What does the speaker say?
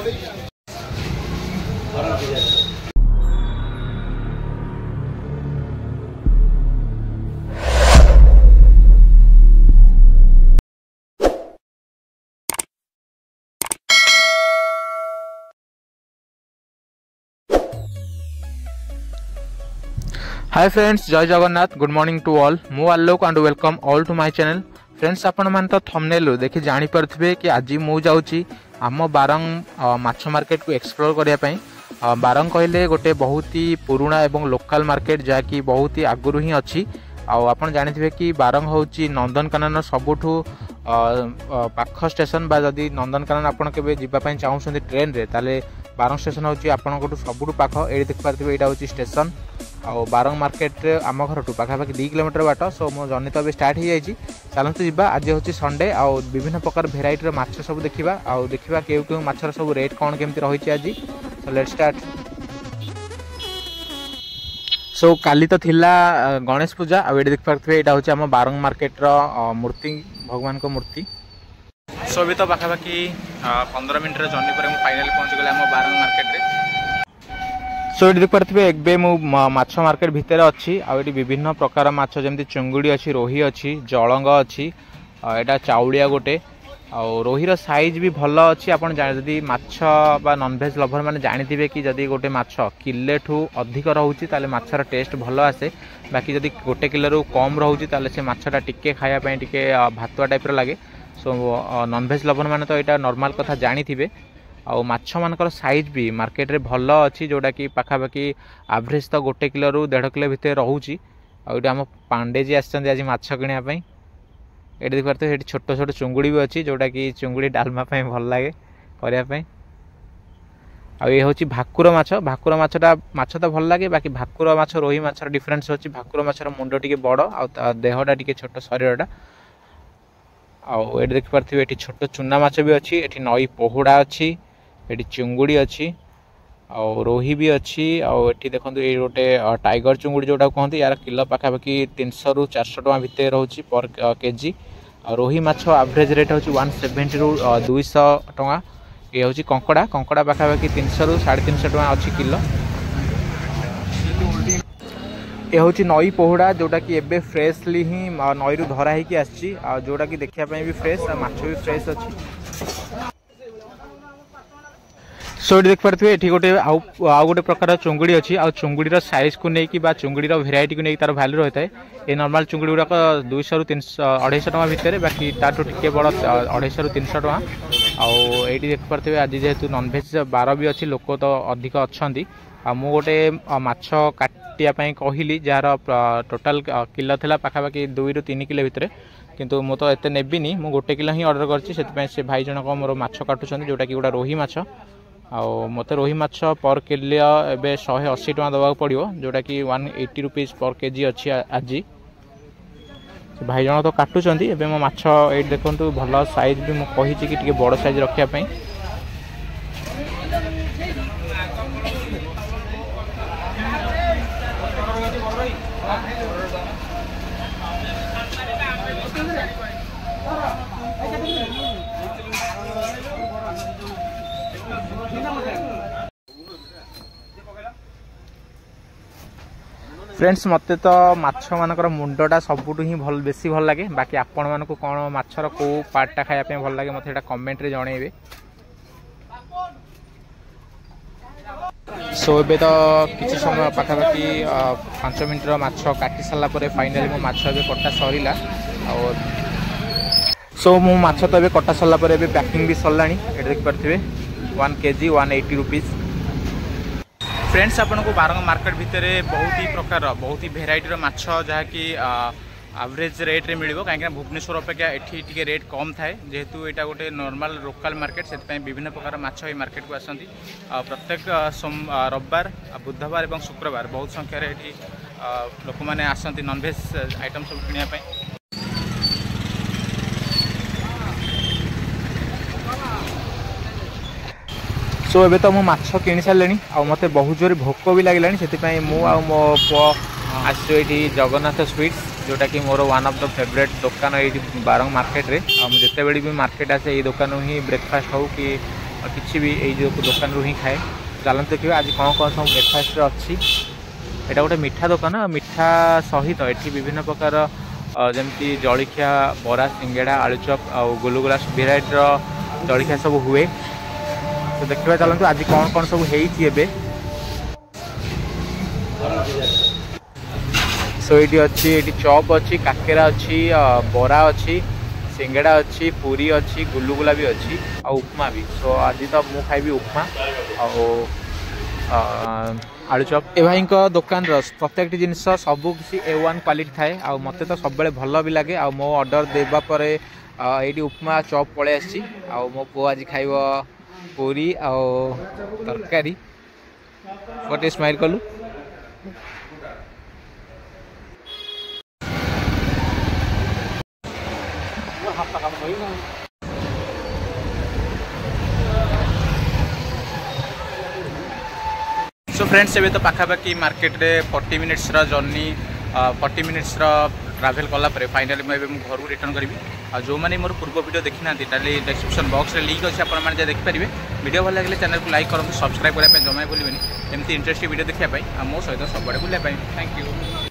हाय friends, जय Jagannath. Good morning to all. मु Alok and welcome all to my channel. Friends, आपण मान तो थंबनेल देखि जानि परथिबे कि आज मु जाउची आम बारंग माछ मार्केट को एक्सप्लोर करिया पई। बारंग कहले गोटे बहुत ही पुराना एवं लोकल मार्केट जहाँकि बहुत ही आगुरु ही अच्छी। आपन जानिथिबे कि बारंग होची नंदनकानन सबुठु पाख स्टेशन बा जदि नंदनकानन आपन केबे जिबा पई चाहुछन्ती ट्रेन रे ताले बारंग स्टेशन होची आपनकटु सबुठु पाख। एडी देख पारथिबे एटा होची स्टेशन। और बारंग मार्केट आम घर टू पाखापाखि 2 किलोमीटर बाट। सो मो जर्नी तो अभी स्टार्ट हो जाइए। चलते जी। आज हूँ संडे आउ विभिन्न प्रकार भेराइटर माछ सब देखा आउ देखा केउ केउ माछर सब रेट कौन केमती रही आज। So let start. सो काली तो थिला गणेश पूजा आ ये देख पारे यहाँ हूँ आम बारंग मार्केट मूर्ति भगवान को मूर्ति। सो अभी तो पाखापाखि 15 मिनट जर्नी पर फाइनाली पहुँची गले आम बारंग मार्केट रे। सो ये देख पारे एक माछ मार्केट भितर अच्छी आठ विभिन्न प्रकार माछ जमी चुंगुड़ी अच्छी, रोही अच्छी, जलंग अच्छी, यहाँ चाउलिया गोटे रोहीर साइज भी भल अच्छी। आपन जदि माछ बा नॉनवेज लभर मैंने जानिथिबे कि जदि गोटे माछ किले ठू अधिक रोचे ताले माछर टेस्ट भल आसे। बाकी जदि गोटे किलो कम रोचे ताले से माछटा टिके खाया टिके भातुआ टाइप लगे। सो नॉनवेज लभर मैंने तो यहाँ नॉर्मल कथा जानिथिबे। आउ माछ मानकर साइज भी मार्केट रे भल अच्छी जोटा कि पाखापाखि एवरेज तो गोटे किलो रू 1.5 किलो भितर रोची। आउ आम पांडे जी आछन आज माछ किनिया। ये देख पारे ये छोट छोट चुंगुड़ी भी अच्छी जोटा कि चुंगुड़ी डालमा भल लगे करने। ये हूँ भाकुर माछ। भाकुर माछ तो भल लगे। बाकी भाकुर माछ रोही माछर डिफरेंस अच्छी। भाकुर माछर मुंड टी बड़ आ देहटा टी छोट शरीरटा। आउ ये देख पारे ये छोट चुना माछ भी अच्छी। ये नई पहुड़ा अच्छी, ये चुंगुड़ी अच्छी, आउ रोही भी अच्छी। आउ देखो ये गोटे टाइगर चुंगुड़ी जोटा कहते यार किलो पाखापाखि 300 रू 400 टका भितर रोचे पर केजी। आ रोही माछ एवरेज रेट होची 170 रू 200 टका। ये हूँ कंकड़ा। कंकड़ा पाखापाखि 300 रू 350 टका अच्छी किलो। ये हूँ नई पहुड़ा जोटा कि एबे फ्रेशली ही नई रू धरा होगी आसी जोटा कि देखापी भी फ्रेश माछ भी फ्रेश अच्छी। सो ये देख पारे ये गोटे आउ गोटे प्रकार चुंगुड़ी अच्छी। आ चुंगुड़ीर साइज को लेकिन चुंगुड़ीर भेराइटी को लेकिन तार भैल्यू रही है। ये नॉर्मल चुंगुड़ी गुड़ाक 200 रू 250 टका भितर। बाकी ताठू टिके बड़ 250 रू 300 टका। आउ ये देख पारे आज जेहेतु नॉनवेज बार भी अच्छी लोक तो अधिक अच्छा। मु गोटे माछ काटियापाई कहली जार टोटाल किलो था पाखापाखि 2 रू 3 किलो भितर। किंतु मु तो एते नेबिनी, मु गोटे किलो ही ऑर्डर करछि। से भाई जनक मोर माछ काटुछन जोटा कि गोटा रोही माछ। आउ मते रोही माछ पर किलो एबे 180 टका दबाक पड़ियो जोटा कि 180 रुपीज पर केजी अच्छी आज। भाई जन तो काटुचंती। एबे मो माछ एट देखंतु भल साइज भी मु कहिछि कि टिके बड़ साइज रखिया पई। फ्रेंड्स, मते तो माछ मानकर मुंडटा सबुठु ही भल बेसी भल लगे। बाकी आपण मानकु कोन माछर को पार्टटा खाया पे भल लगे मते एटा कमेंट रे जणेबे। सो एबे तो किछि समय पाखापाखि 5 मिनिट माछ काटी सारा पर फाइनाली मो माछ एबे कटा सरीला। सो मो माछ तो एबे कटा सारा पर एबे पैकिंग भी सरलानी। एटा देख पारथिबे 1 केजी 180 रुपीस। फ्रेंड्स, आपन को बारंग मार्केट भितर बहुत ही प्रकार बहुत ही भेराइटर माछ जहाँकि एवरेज रेट रे मिलिबो। कहीं भुवनेश्वर अपेक्षा एठी टिके रेट कम थाए जेहेतु एटा गोटे नॉर्मल लोकल मार्केट। से विभिन्न प्रकार माछ ये मार्केट को आसती प्रत्येक रविवार, बुधवार और शुक्रवार बहुत संख्यार एठी लोक मैंने आसती नॉनवेज आइटम सब किनिया पई। सो एबे तो मो माछ किनी सारे आ मते बहुत जोर भोक भी लगे से मो मो पुआ आसो जगन्नाथ स्वीट्स जोटा कि more one of the favourite दुकान ये बारंग मार्केट रे। जिते बड़ी भी मार्केट आसे ये दुकान ही ब्रेकफास्ट हो कि किसी भी जो दुकान रू ही खाए। चलते देखिए आज कौन कौन सब ब्रेकफास्ट अच्छी। यहाँ गोटे मिठा दुकान मिठा सहित ये विभिन्न प्रकार जमती जलखिया बरा सिंगेड़ा आलुचप आ गुलुगुला भेराइटर जलखिया सब हुए। तो देखा चलते आज कौन कौन सब होइए। सो ये अच्छी ये चॉप अच्छी काकेरा अच्छी बरा अच्छी सिंगेड़ा अच्छी पूरी अच्छी गुलुगुला भी अच्छी आ उपमा भी। सो आज तो मु खाइबी उपमा आलू चॉप। ए भाई दुकान प्रत्येक जिनस सब किसी A1 क्वालिटी थाए आ मते तो सब भल भी लगे। आ मो ऑर्डर देबा परे ये उपमा चॉप पड़े आसी आ मो पु आज खाइब पूरी आ तरकारी। गोटे स्माइल कलु। सो फ्रेंड्स एबे तो पाखापाखि मार्केट रे 40 मिनिट्स रा जर्नी 40 मिनिट्स रा ट्रैवल कला परे फाइनली मैं घर रिटर्न करी। जो मैंने मोर पूर्व वीडियो देखी ना ताली डिस्क्रिप्शन बॉक्स रे लिंक अच्छे आप देखि पारे। वीडियो भल लगे चैनल को लाइक करूँ सब्सक्राइब करने जमा भूलें एमती इंटरेस्टिंग वीडियो देखा मो सहित सब बुलाया। Thank you.